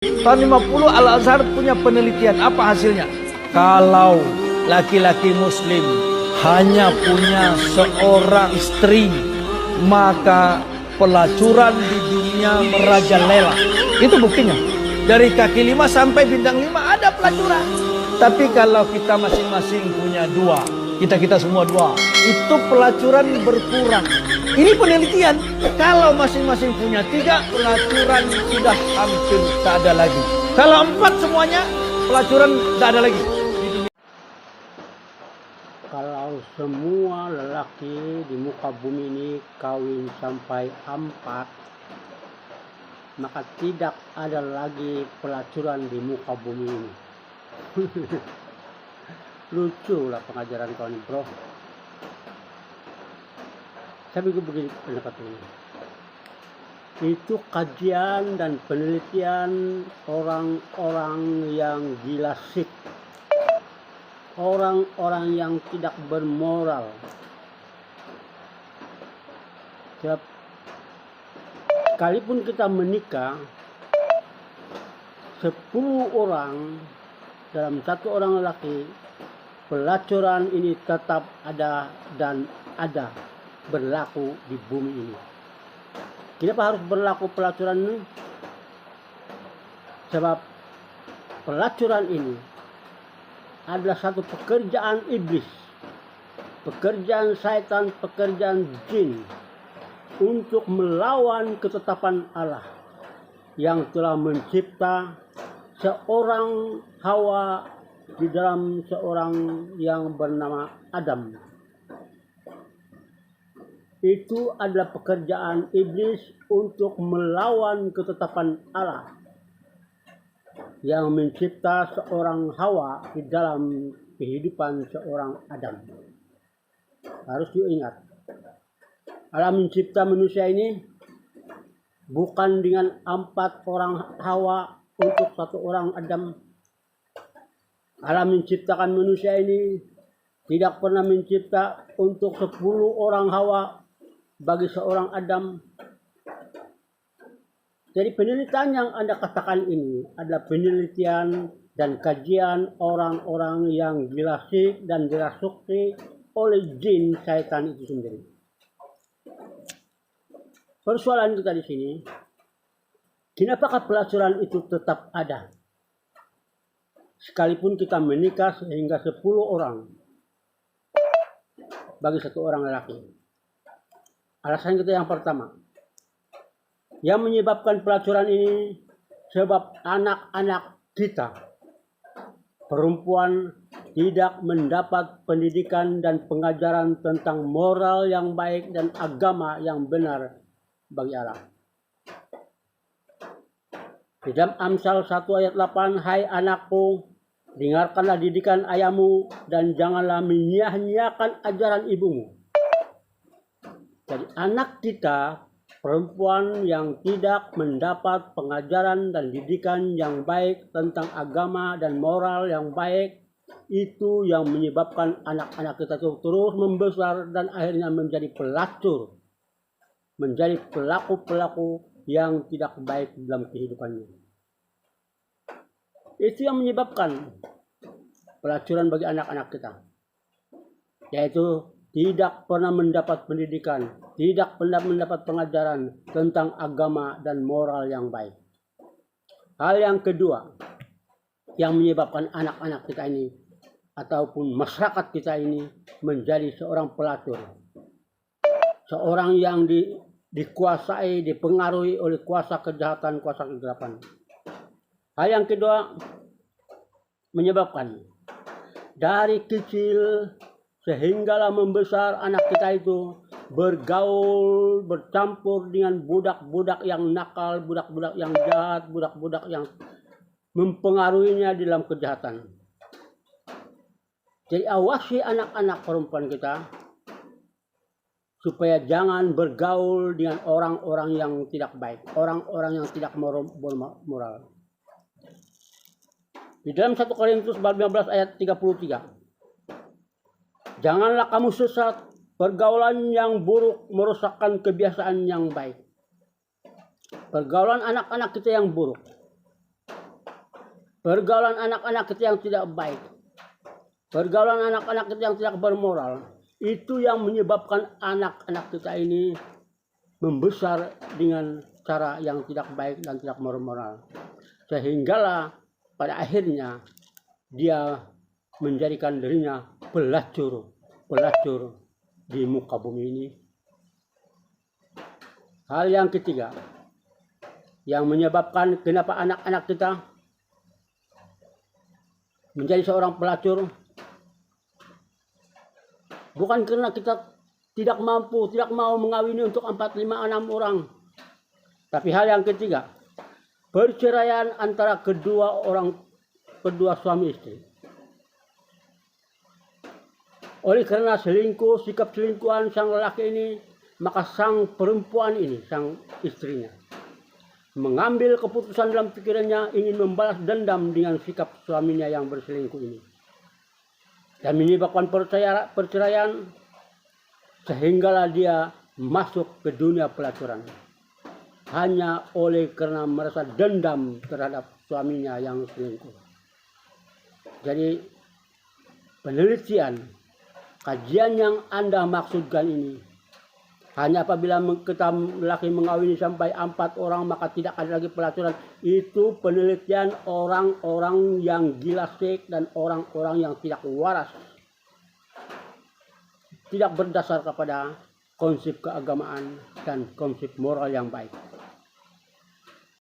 Tahun 50 Al-Azhar punya penelitian. Apa hasilnya? Kalau laki-laki muslim hanya punya seorang istri, maka pelacuran di dunia merajalela. Itu buktinya. Dari kaki 5 sampai bintang 5 ada pelacuran. Tapi kalau kita masing-masing punya 2, kita semua 2, itu pelacuran berkurang. Ini penelitian. Kalau masing-masing punya 3, pelacuran sudah hampir tak ada lagi. Kalau 4 semuanya, pelacuran tak ada lagi. Kalau semua lelaki di muka bumi ini kawin sampai 4, maka tidak ada lagi pelacuran di muka bumi ini. Lucu lah pengajaran kawan bro. Saya pikir begini pendapat ini. Itu kajian dan penelitian orang-orang yang gila sik. Orang-orang yang tidak bermoral. Sekalipun kita menikah, 10 orang dalam 1 orang lelaki, pelacuran ini tetap ada dan ada berlaku di bumi ini. Kenapa harus berlaku pelacuran ini? Sebab pelacuran ini adalah satu pekerjaan iblis, pekerjaan syaitan, pekerjaan jin untuk melawan ketetapan Allah yang telah mencipta seorang Hawa di dalam seorang yang bernama Adam. Itu adalah pekerjaan iblis untuk melawan ketetapan Allah yang mencipta seorang Hawa di dalam kehidupan seorang Adam. Harus diingat, Allah mencipta manusia ini bukan dengan 4 orang Hawa untuk 1 orang Adam. Allah menciptakan manusia ini tidak pernah mencipta untuk 10 orang Hawa bagi seorang Adam. Jadi penelitian yang Anda katakan ini adalah penelitian dan kajian orang-orang yang dirasuk dan dirasuki oleh jin syaitan itu sendiri. Persoalan kita di sini, kenapakah pelacuran itu tetap ada? Sekalipun kita menikah sehingga 10 orang bagi 1 orang lelaki. Alasan kita yang pertama, yang menyebabkan pelacuran ini sebab anak-anak kita perempuan tidak mendapat pendidikan dan pengajaran tentang moral yang baik dan agama yang benar bagi Allah. Di dalam Amsal 1 ayat 8, hai anakku, dengarkanlah didikan ayahmu dan janganlah menyia-nyiakan ajaran ibumu. Jadi anak kita perempuan yang tidak mendapat pengajaran dan didikan yang baik tentang agama dan moral yang baik, itu yang menyebabkan anak-anak kita terus membesar dan akhirnya menjadi pelacur, menjadi pelaku-pelaku yang tidak baik dalam kehidupannya. Itu yang menyebabkan pelacuran bagi anak-anak kita, yaitu tidak pernah mendapat pendidikan, tidak pernah mendapat pengajaran tentang agama dan moral yang baik. Hal yang kedua yang menyebabkan anak-anak kita ini ataupun masyarakat kita ini menjadi seorang pelacur, seorang yang dikuasai, dipengaruhi oleh kuasa kejahatan, kuasa kegelapan. Hal yang kedua menyebabkan dari kecil sehinggalah membesar anak kita itu bergaul, bercampur dengan budak-budak yang nakal, budak-budak yang jahat, budak-budak yang mempengaruhinya di dalam kejahatan. Jadi awasi anak-anak perempuan kita supaya jangan bergaul dengan orang-orang yang tidak baik, orang-orang yang tidak moral. Di dalam 1 Korintus 15 ayat 33. Janganlah kamu sesat, pergaulan yang buruk merusakkan kebiasaan yang baik. Pergaulan anak-anak kita yang buruk pergaulan anak-anak kita yang tidak baik, pergaulan anak-anak kita yang tidak bermoral, itu yang menyebabkan anak-anak kita ini membesar dengan cara yang tidak baik dan tidak bermoral. Sehinggalah pada akhirnya dia menjadikan dirinya pelacur di muka bumi ini. Hal yang ketiga yang menyebabkan kenapa anak-anak kita menjadi seorang pelacur, bukan karena kita tidak mampu, tidak mau mengawini untuk 4, 5, 6 orang. Tapi hal yang ketiga, perceraian antara kedua suami istri. Oleh karena selingkuh, sikap selingkuhan sang lelaki ini, maka sang perempuan ini, sang istrinya, mengambil keputusan dalam pikirannya ingin membalas dendam dengan sikap suaminya yang berselingkuh ini. Dan menyebabkan perceraian, sehinggalah dia masuk ke dunia pelacuran. Hanya oleh karena merasa dendam terhadap suaminya yang selingkuh. Jadi penelitian, kajian yang Anda maksudkan ini, hanya apabila kita lelaki mengawini sampai 4 orang maka tidak ada lagi pelacuran. Itu penelitian orang-orang yang gila sek dan orang-orang yang tidak waras. Tidak berdasar kepada konsep keagamaan dan konsep moral yang baik.